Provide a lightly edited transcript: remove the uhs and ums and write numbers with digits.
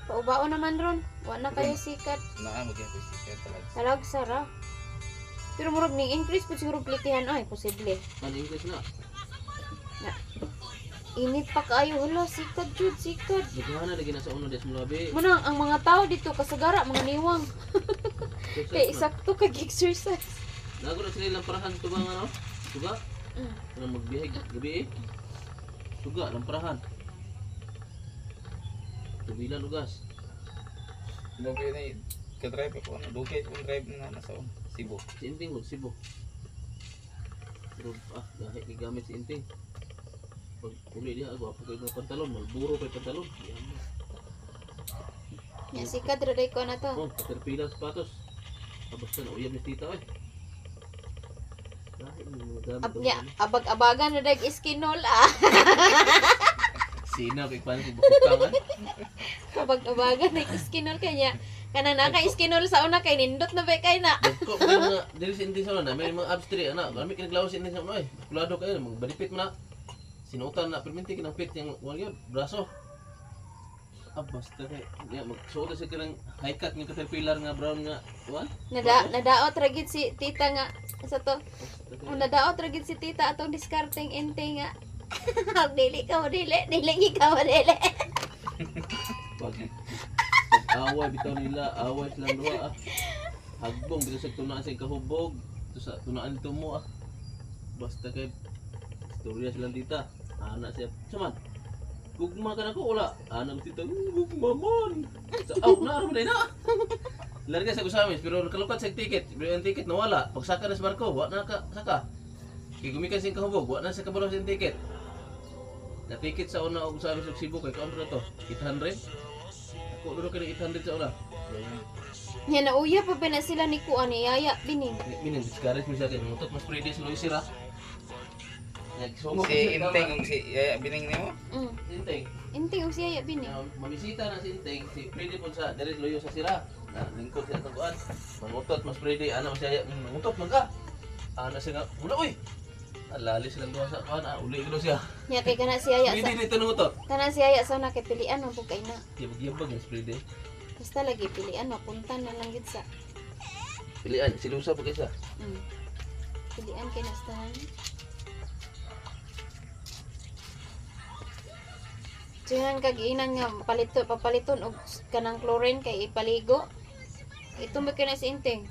Paubao naman ron. Wa na kayo sikat. Naa mo gyud sikat talaga. Talagsa ra. Pero murag ning increase po siguro plitihan ay posible. Ano English na? Na. Init pa kayo, hala, sikat jud, sikat. Nagkuhan na lagi na sa uno des mo labi. Muna ang mga tao dito kasagara mga niwang. Kay sakto kag exercise. Nago na sila lang parahan tubang ano? Suga? Mm. Ano magbihig gabi eh? Suga lamparahan. Tubilan ugas. Dugay na ka-drive ako ano, dugay ko drive na nasa Cebu. Si Inting mo, Cebu. Pero dahil gigamit si Inting. Pag uli dia ako ako kay pantalon, malburo kay pantalon. Yan mo. Ya sikat ra day ko na to. Oh, caterpillar sapatos. Tapos na uyab ni tita oy. Dahil mo gamit. Ya, abag-abagan na dag iskinol ah. Sina kay pan si bukukangan. Abag-abagan na iskinol kanya. Kana na ka iskinol sa una kay nindot na ba kay na. Dagko may mga dili si Inting sa una, may mga abs diri ana. Kami kinaglawas si Inting sa una oy. Kulado kayo magbalipit mo na. Sinutan na perminti kinang pit yung wala braso. Basta kay ya magsuot sa kanang high cut ng caterpillar nga brown nga wan. Nadaot ra gid si tita nga sa to. Nadaot ra gid si tita atong discarding ente nga. Dili ka dili ka dili. Pag away bitaw nila, away silang duha. Hagbong bitaw sa tunaan sa kahubog, to sa tunaan nito mo Basta kay istorya silang tita. Anak siya, saman. Gugma ka na ko, wala. Anak tita, gugma man. Na, ano ba na? Larga sa kusamis, pero nakalukat sa ticket. Pero yung ticket nawala. Pagsaka na sa barko, wala na saka. Kaya gumikan siyang kahubog, wala na sa kabalo sa ticket. Na ticket sa una og sa Cebu kay kaon na to, 800. Ako duro kay 800 sa una. Nya na uya pa ba na sila ni kuan ni Yaya bining. Minin discourage mo sa akin, mutot mas pretty si Luis Sira. Si Inteng ug si Yaya bining nimo. Inteng. Ente og si Yaya bining. Mamisita na si Inteng, si Freddy po sa Derek Loyo sa Sira. Na lingkod siya sa kuan. Mangutot mas Freddy, ano siya, mangutot man ka. Ano siya nga, mula uy. Alali silang duha sa kuan, uli ko siya. Nya kay kana si Yaya sa Freddy dito nangutot. kana si Yaya sa una kay pilian mo kay na. Yabag yung Freddy. Basta lagi pilian mapunta na lang gid sa. Pilian, silusa po kaysa. Pilian kay nastahan. Diyan kag-inan nga papaliton og kanang chlorine kay ipaligo. Ito ba kay na si Inteng?